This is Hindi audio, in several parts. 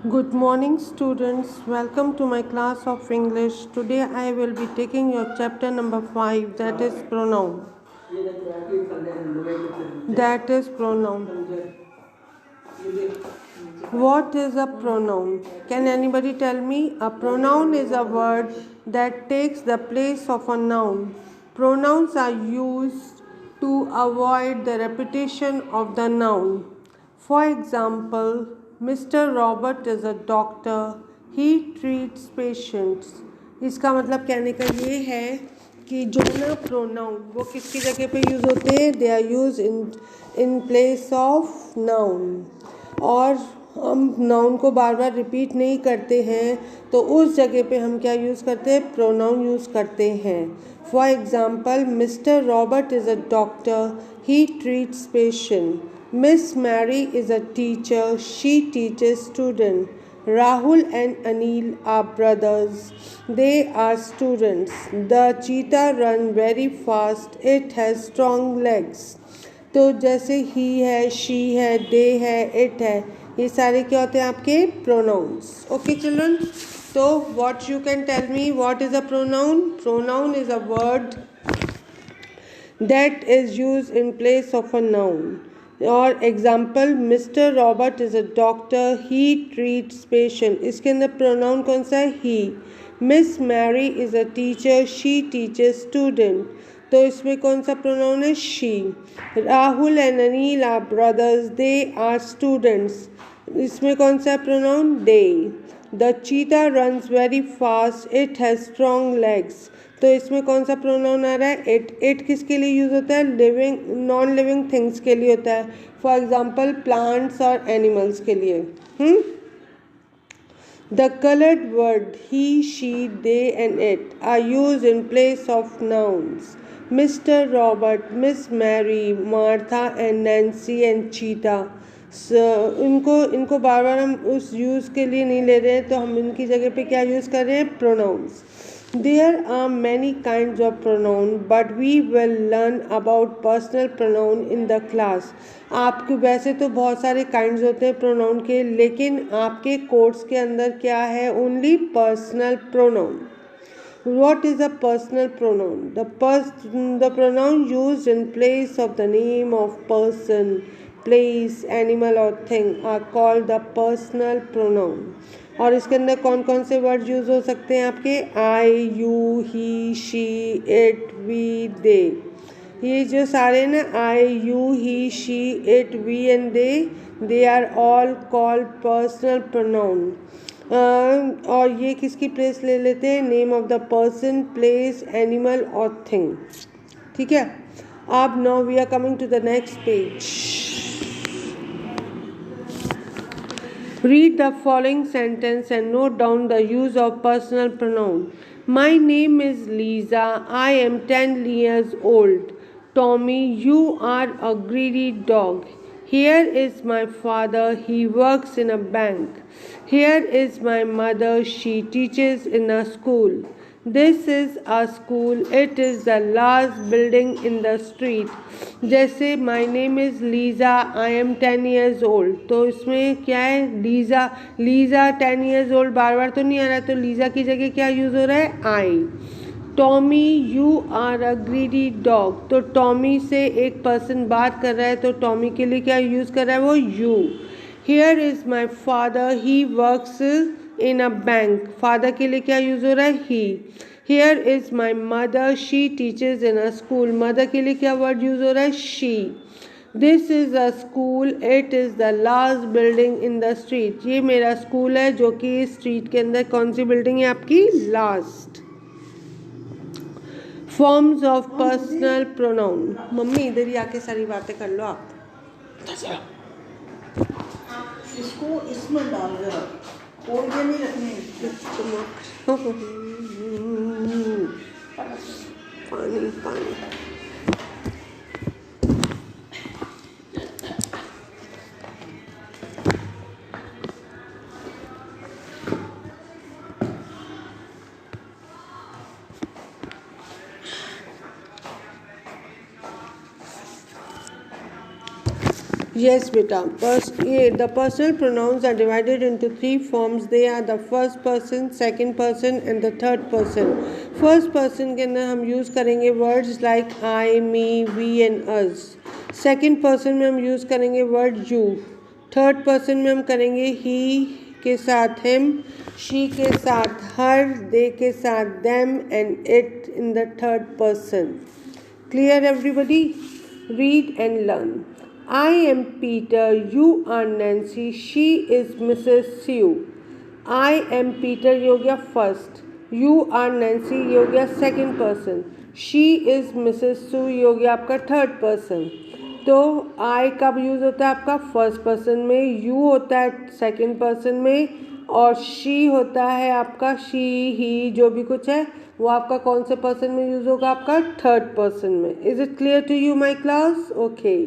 Good morning, students. Welcome to my class of English. Today I will be taking your chapter number 5, that is pronoun. That is pronoun. What is a pronoun? Can anybody tell me? A pronoun is a word that takes the place of a noun. Pronouns are used to avoid the repetition of the noun. For example, Mr. Robert is a doctor. He treats patients. इसका मतलब कहने का ये है कि जो ना प्रोनाउन वो किसकी जगह पे यूज़ होते हैं? They are use in place of noun. और हम नाउन को बार बार रिपीट नहीं करते हैं तो उस जगह पे हम क्या यूज़ करते हैं? प्रोनाउन यूज़ करते हैं। For example, mister Robert is a doctor, he treats patient. Miss Mary is a teacher, she teaches students. Rahul and Anil are brothers, they are students. The cheetah runs very fast, it has strong legs. तो जैसे ही है, शी है, दे है, इट है, ये सारे क्या होते हैं आपके प्रोनाउंस। ओके चिल्ड्रन, तो what you can tell me what is a pronoun? Pronoun is a word that is used in place of a noun. और example, mister Robert is a doctor, he treats patient, इसके अंदर प्रोनाउन कौन सा है? He. Miss Mary is a teacher, she teachers student, तो इसमें कौन सा प्रोनाउन है? She. Rahul and Anil are brothers, they are students, इसमें कौन सा प्रोनाउन? दे। द चीता runs very fast, it has strong legs, तो इसमें कौन सा प्रोनाउन आ रहा है? इट। इट किसके लिए यूज़ होता है? लिविंग नॉन लिविंग थिंग्स के लिए होता है। फॉर एग्जाम्पल, प्लांट्स और एनिमल्स के लिए। The coloured word he, she, they and it are use in place of nouns. Mister Robert, Miss Mary, Martha and Nancy and cheetah, इनको बार बार हम उस यूज़ के लिए नहीं ले रहे हैं, तो हम इनकी जगह पे क्या यूज़ कर रहे हैं? Pronounce. There are many kinds of pronoun, but we will learn about personal pronoun in the class. आपके वैसे तो बहुत सारे kinds होते हैं pronoun के, लेकिन आपके कोर्स के अंदर क्या है? Only personal pronoun. What is a personal pronoun? The pronoun used in place of the name of person, place, animal or thing are called the personal pronoun. और इसके अंदर कौन कौन से वर्ड यूज़ हो सकते हैं आपके? I, you, he, she, it, we, they, ये जो सारे ना I, you, he, she, it, we and they are all called personal pronoun. और ये किसकी प्लेस ले लेते हैं? Name of the person, place, animal और थिंग। ठीक है, अब now we are coming to the next page. Read the following sentence and note down the use of personal pronoun. My name is Lisa. I am 10 years old. Tommy, you are a greedy dog. Here is my father. He works in a bank. Here is my mother. She teaches in a school. This is a school. It is the last building in the street. जैसे my name is Lisa, I am 10 years old, तो इसमें क्या है? लीज़ा 10 years old बार बार तो नहीं आ रहा, तो लीज़ा की जगह क्या यूज़ हो रहा है? I. Tommy, you are a greedy dog, तो टॉमी से एक पर्सन बात कर रहा है, तो टॉमी के लिए क्या यूज़ कर रहा है? वो you. Here is my father, he works in a bank, father के लिए क्या यूज़ हो रहा है? He. Here is my mother, she teachers in a school, mother के लिए क्या वर्ड यूज़ हो रहा है? She. This is a school, it is the last building in the street, ये मेरा स्कूल है जो कि स्ट्रीट के अंदर कौन सी बिल्डिंग है आपकी? Last. Forms of personal pronoun. Mummy इधर ही आके सारी बातें कर लो आप। इसको इसमें डाल दो, और ये नहीं रखनी। पानी पानी। Yes, beta. The personal pronouns are divided into three forms. They are the first person, second person and the third person. First person के अंदर हम यूज़ करेंगे words like I, me, we and us. Second person में हम यूज़ करेंगे word you. Third person में हम करेंगे he के साथ him, she के साथ her, they के साथ them and it in the third person. Clear everybody? Read and learn. I am Peter, you are Nancy, she is Mrs. Sue. I am Peter ये हो गया first, you are Nancy ये हो गया second person, she is Mrs. Sue ये हो गया आपका third person. तो I कब यूज़ होता है आपका first person में, you होता है second person में और she होता है आपका she, he जो भी कुछ है वो आपका कौन से person में यूज़ होगा आपका third person में. Is it clear to you my class? Okay.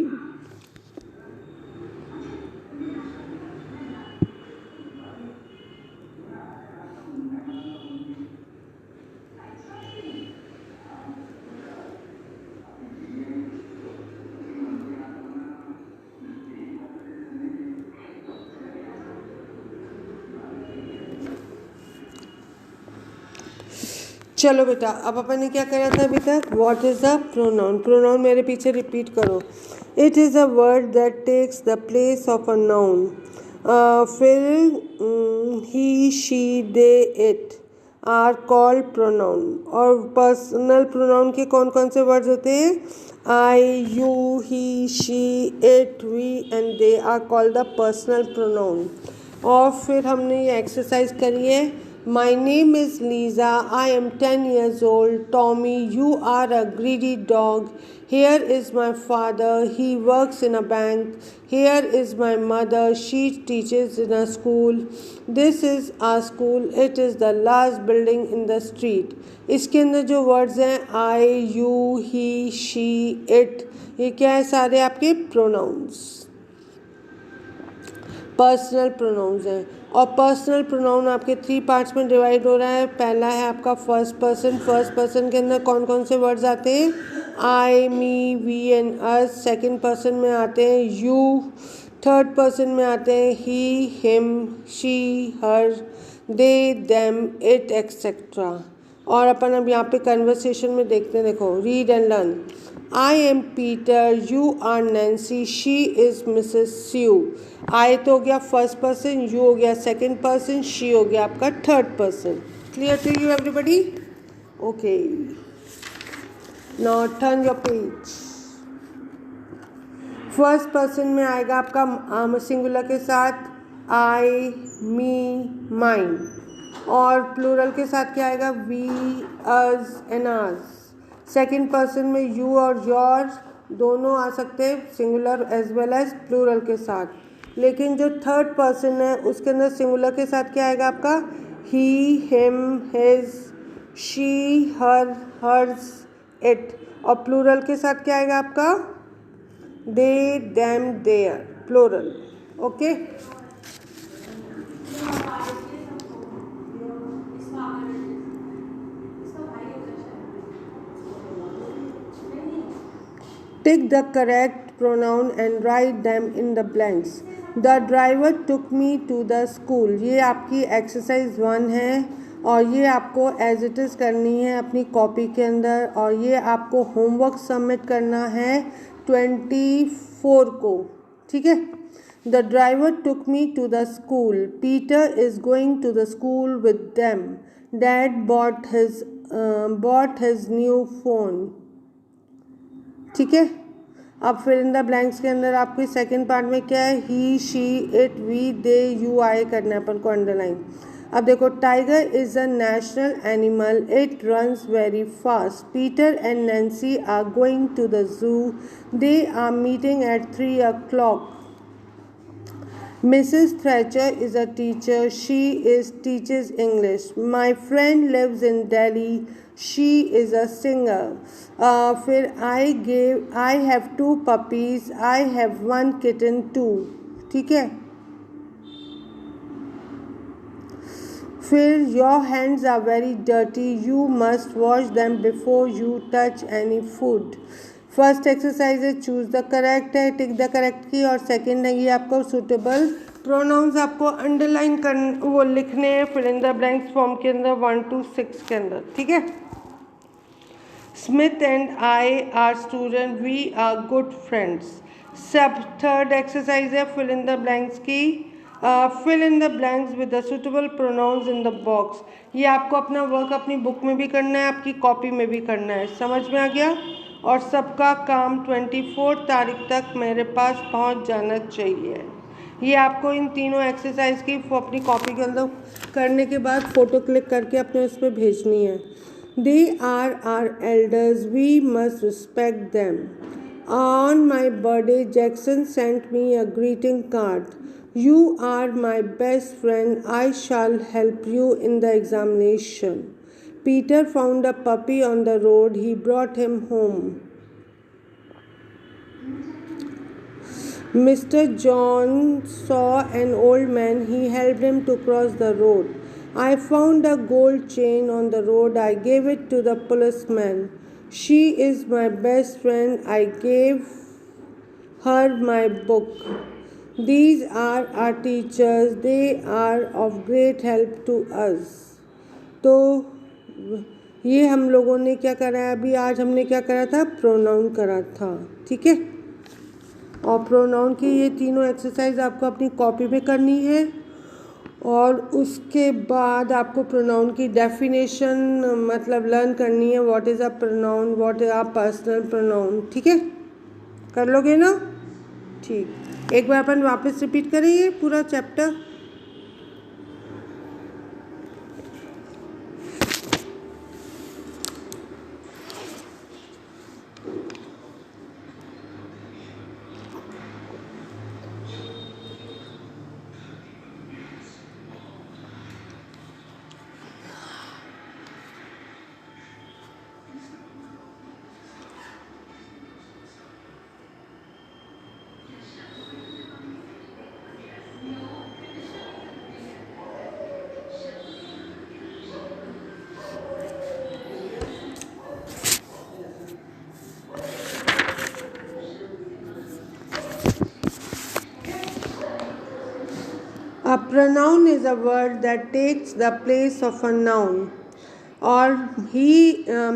चलो बेटा, अब अपन ने क्या करा था अभी तक? What is the pronoun? Pronoun मेरे पीछे रिपीट करो. It is a word that takes the place of a noun. फिर he, she, they, it are called pronoun. और पर्सनल प्रोनाउन के कौन कौन से वर्ड्स होते हैं? I, you, he, she, it, we and they are called the personal pronoun. और फिर हमने ये एक्सरसाइज करी है. My name is Lisa. I am 10 years old. Tommy, you are a greedy dog. Here is my father. He works in a bank. Here is my mother. She teaches in a school. This is our school. It is the last building in the street. इसके अंदर जो वर्ड्स हैं I, you, he, she, it, ये क्या है? सारे आपके प्रोनाउंस, पर्सनल प्रोनाउंस हैं. और पर्सनल प्रोनाउन आपके थ्री पार्ट्स में डिवाइड हो रहा है. पहला है आपका फर्स्ट पर्सन. फर्स्ट पर्सन के अंदर कौन कौन से वर्ड्स आते हैं? I, me, we and us. Second person में आते हैं यू. थर्ड पर्सन में आते हैं he, him, she, her, they, them, it et cetera. और अपन अब यहाँ पे कन्वर्सेशन में देखते हैं. देखो, read and learn. I am Peter, you are Nancy, she is Mrs. Sue. I तो हो गया फर्स्ट पर्सन, you हो गया सेकंड पर्सन, she हो गया आपका third person. Clear to you everybody? Okay. Now turn your page. First person में आएगा आपका सिंगुलर के साथ I, me, mine. और प्लूरल के साथ क्या आएगा? We, us and ours. Second person में यू और योर दोनों आ सकते हैं, singular as well as plural के साथ. लेकिन जो थर्ड पर्सन है उसके अंदर सिंगुलर के साथ क्या आएगा आपका? He, him, his, she, her, hers, it. और प्लूरल के साथ क्या आएगा आपका? They, them, their, plural. Okay. Tick the correct pronoun and write them in the blanks. The driver took me to the school. ये आपकी एक्सरसाइज 1 है और ये आपको एज इट इज़ करनी है अपनी कॉपी के अंदर. और ये आपको होमवर्क सबमिट करना है 24 को. ठीक है. The driver took me to the school. Peter is going to the school with them. Dad bought his new phone. ठीक है. अब फिर इन द ब्लैंक्स के अंदर आपकी सेकंड पार्ट में क्या है? He, she, it, we, they, you, I करना है अपन को अंडरलाइन. अब देखो, tiger is a national animal. It runs very fast. Peter and Nancy are going to the zoo. They are meeting at 3 o'clock. Mrs. Thatcher is a teacher. She teaches English. My friend lives in Delhi. She is a singer. फिर I have 2 puppies. I have 1 kitten too. ठीक है. फिर your hands are very dirty. You must wash them before you touch any food. First exercise है चूज द करेक्ट है, टिक द करेक्ट की, और सेकंड है ये आपको सुटेबल प्रोनाउंस आपको अंडरलाइन कर वो लिखने हैं fill in the blanks form के अंदर 1 to 6 के अंदर, ठीक है। Smith and I are student, we are good friends. सब थर्ड एक्सरसाइज है फिल इन द ब्लैंक्स की, fill in the blanks with the suitable pronouns in the box. ये आपको अपना वर्क अपनी बुक में भी करना है, आपकी कॉपी में भी करना है, समझ में आ गया। और सबका काम 24 तारीख तक मेरे पास पहुंच जाना चाहिए। ये आपको इन तीनों एक्सरसाइज की अपनी कॉपी के अंदर करने के बाद फ़ोटो क्लिक करके अपने उस पर भेजनी है। They are are elders, we must respect them. On my birthday Jackson sent me a greeting card. You are my best friend. I shall help you in the examination. Peter found a puppy on the road. He brought him home. Mr. John saw an old man. He helped him to cross the road. I found a gold chain on the road. I gave it to the policeman. She is my best friend. I gave her my book. These are our teachers. They are of great help to us. तो ये हम लोगों ने क्या करा है, अभी आज हमने क्या करा था, प्रोनाउन करा था, ठीक है। और प्रोनाउन की ये तीनों एक्सरसाइज आपको अपनी कॉपी में करनी है। और उसके बाद आपको प्रोनाउन की डेफिनेशन मतलब लर्न करनी है। What is a pronoun, what is a personal pronoun, ठीक है। कर लोगे ना, ठीक। एक बार अपन वापस रिपीट करें ये पूरा chapter. A pronoun is a word that takes the place of a noun. Or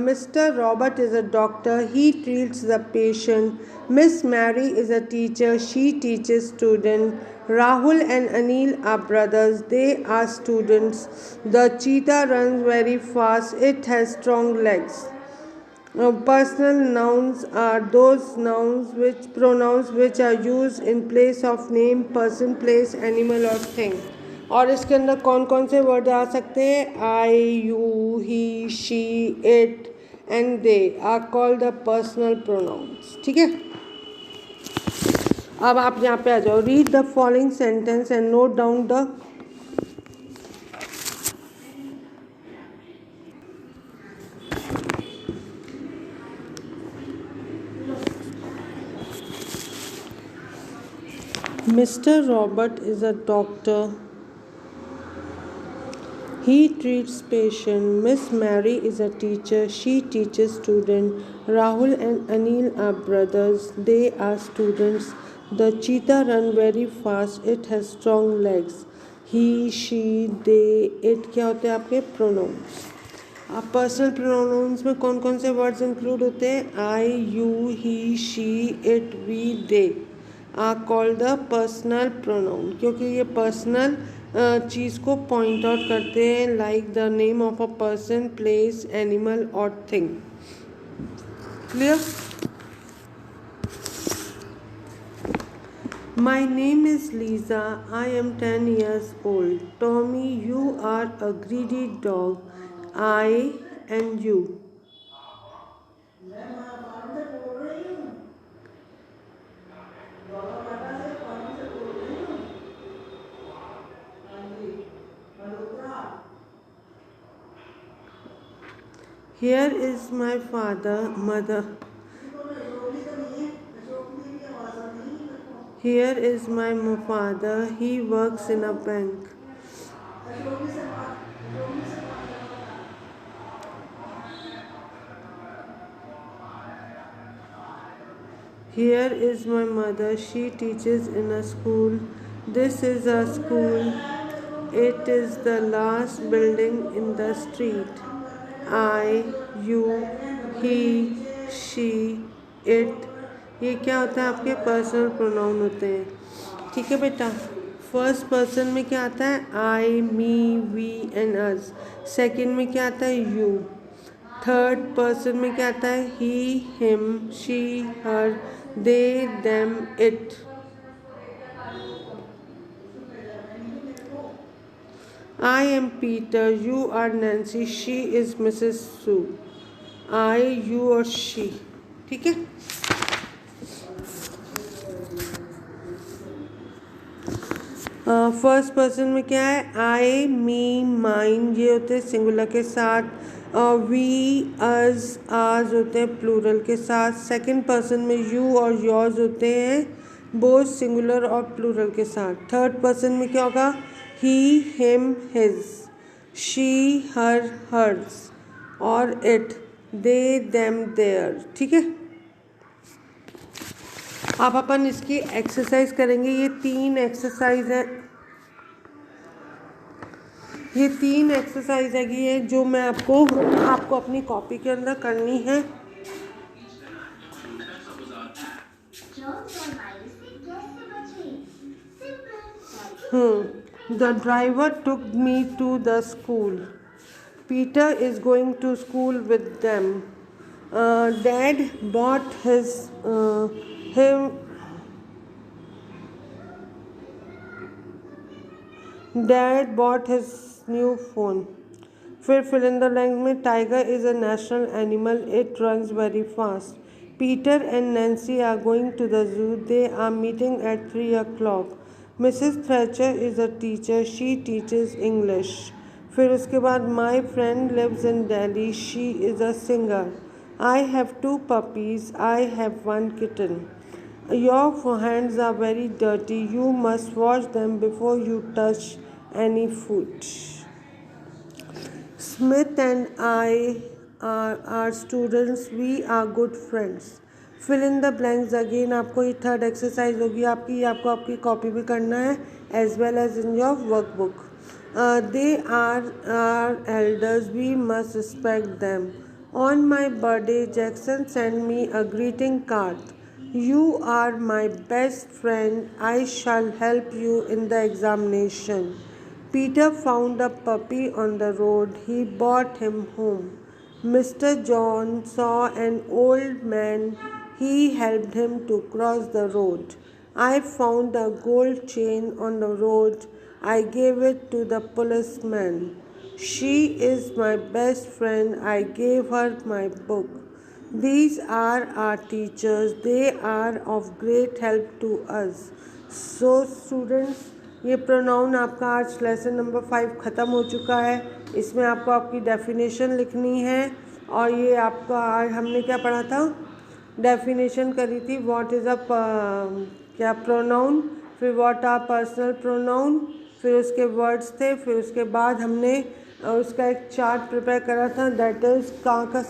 Mr. Robert is a doctor, he treats the patient. Miss Mary is a teacher, she teaches students. Rahul and Anil are brothers, they are students. The cheetah runs very fast, it has strong legs. Personal nouns are those pronouns which are used in place of name, person, place, animal or thing. और इसके अंदर कौन कौन से वर्ड आ सकते हैं, I, you, he, she, it and they are called the personal pronouns, ठीक है। अब आप यहाँ पे आ जाओ। Read the following sentence and note down the Mr. Robert is a doctor. He treats patients. Miss Mary is a teacher. She teaches students. Rahul and Anil are brothers. They are students. The cheetah run very fast. It has strong legs. He, she, they, it क्या होते हैं आपके प्रोनाउंस। आप पर्सनल प्रोनाउंस में कौन कौन से वर्ड्स इंक्लूड होते हैं, I, you, he, she, it, we, they are called the personal pronoun, क्योंकि ये पर्सनल चीज़ को पॉइंट आउट करते हैं, like the name of a person, place, animal और thing. Clear? My name is Lisa, I am 10 years old. Tommy, you are a greedy dog. I and you. Here is my father, mother. Here is my father, he works in a bank. Here is my mother. She teaches in a school. This is a school. It is the last building in the street. I, you, he, she, it. ये क्या होता है? आपके पर्सनल प्रोनाउन होते हैं। ठीक है बेटा। फर्स्ट पर्सन में क्या आता है? आई, me, we and us. Second में क्या आता है? यू। थर्ड पर्सन में क्या आता है? He, him, she, her, they, them, it. I am Peter, you are Nancy, she is Mrs. Sue. I, you और she। ठीक है। फर्स्ट पर्सन में क्या है? आई, मी, माइन, ये होते हैं सिंगुलर के साथ। वी, अस, आज होते हैं प्लूरल के साथ। सेकंड पर्सन में यू और योर्स होते हैं बोथ सिंगुलर और प्लूरल के साथ। थर्ड पर्सन में क्या होगा? He, him, his, she, her, hers और इट, दे, देम, देयर। ठीक है। अब अपन इसकी एक्सरसाइज करेंगे। ये तीन एक्सरसाइज है ये जो मैं आपको अपनी कॉपी के अंदर करनी है। The driver took me to the school. Peter is going to school with them. Dad bought his new phone. फिर fill in the blank में tiger is a national animal. It runs very fast. Peter and Nancy are going to the zoo. They are meeting at 3 o'clock. Mrs. Thatcher is a teacher. She teaches English. फिर उसके बाद my friend lives in Delhi. She is a singer. I have 2 puppies. I have 1 kitten. Your hands are very dirty. You must wash them before you touch any food. Smith and I are students. We are good friends. Fill in the blanks again. आपको ये थर्ड एक्सरसाइज होगी आपको आपकी कॉपी भी करना है as well as in your workbook. They are our elders. We must respect them. On my birthday, Jackson sent me a greeting card. You are my best friend. I shall help you in the examination. Peter found a puppy on the road. He brought him home. Mr. John saw an old man. He helped him to cross the road. I found a gold chain on the road. I gave it to the policeman. She is my best friend. I gave her my book. These are our teachers. They are of great help to us. So students, ये प्रोनाउन आपका आज लेसन नंबर 5 ख़त्म हो चुका है। इसमें आपको आपकी डेफिनेशन लिखनी है और ये आपका आज हमने क्या पढ़ा था? डेफिनेशन करी थी। व्हाट इज़ अ क्या प्रोनाउन, फिर व्हाट आर पर्सनल प्रोनाउन, फिर उसके वर्ड्स थे, फिर उसके बाद हमने उसका एक चार्ट प्रिपेयर करा था। दैट इज़ कहाँ का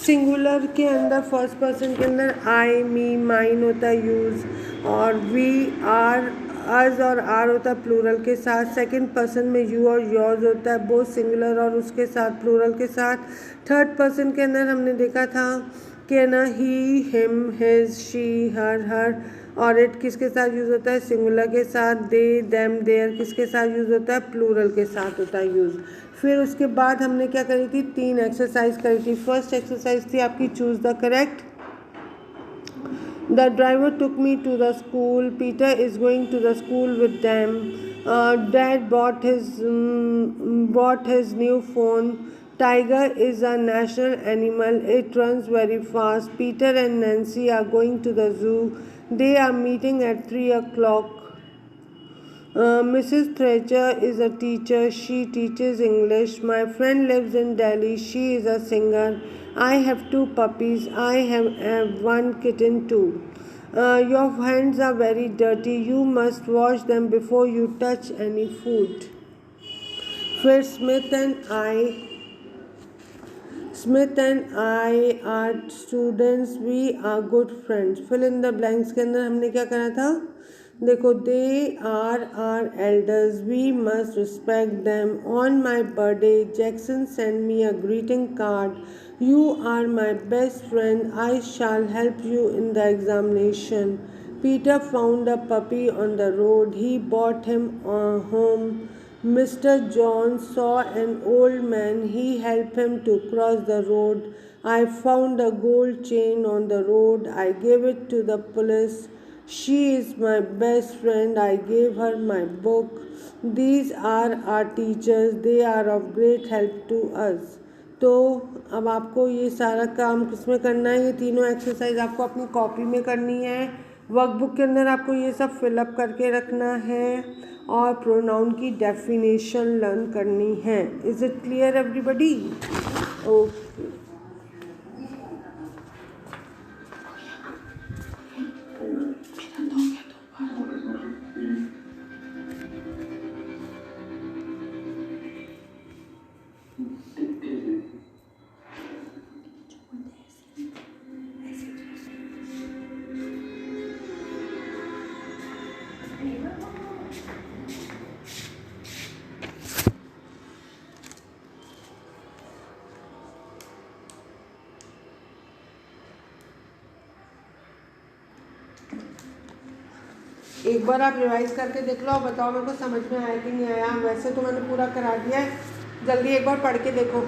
सिंगुलर के अंदर फर्स्ट पर्सन के अंदर आई, मी, माइन होता है यूज़, और वी, आर, अज और आर होता है प्लूरल के साथ। सेकंड पर्सन में यू और योर्स होता है बोथ सिंगुलर और उसके साथ प्लूरल के साथ। थर्ड पर्सन के अंदर हमने देखा था कि ना ही, हिम, हिज, शी, हर और इट किसके साथ यूज़ होता है? सिंगुलर के साथ। दे, देम, देयर किसके साथ यूज़ होता है? प्लूरल के साथ होता है यूज़। फिर उसके बाद हमने क्या करी थी? 3 एक्सरसाइज करी थी। फर्स्ट एक्सरसाइज थी आपकी choose the correct. The driver took me to the school. Peter is going to the school with them. Dad bought his new phone. Tiger is a national animal. It runs very fast. Peter and Nancy are going to the zoo. They are meeting at 3 o'clock. Mrs. Thatcher is a teacher. She teaches English. My friend lives in Delhi. She is a singer. I have 2 puppies. I have 1 kitten too. Your hands are very dirty. You must wash them before you touch any food. फिर Smith and I Smith and I are students. We are good friends. Fill in the blanks के अंदर हमने क्या करा था? देखो, they are our elders. We must respect them. On my birthday, Jackson sent me a greeting card. You are my best friend. I shall help you in the examination. Peter found a puppy on the road. He brought him home. Mr. John saw an old man. He helped him to cross the road. I found a gold chain on the road. I gave it to the police. She is my best friend. I gave her my book. These are our teachers. They are of great help to us. तो अब आपको ये सारा काम किसमें करना है? ये तीनों एक्सरसाइज आपको अपनी कॉपी में करनी है. वर्कबुक के अंदर आपको ये सब फिलअप करके रखना है और प्रोनाउन की डेफिनेशन लर्न करनी है. Is it clear everybody? Okay. एक बार आप रिवाइज करके देख लो और बताओ मेरे को समझ में आया कि नहीं आया. वैसे तो मैंने पूरा करा दिया है. जल्दी एक बार पढ़ के देखो.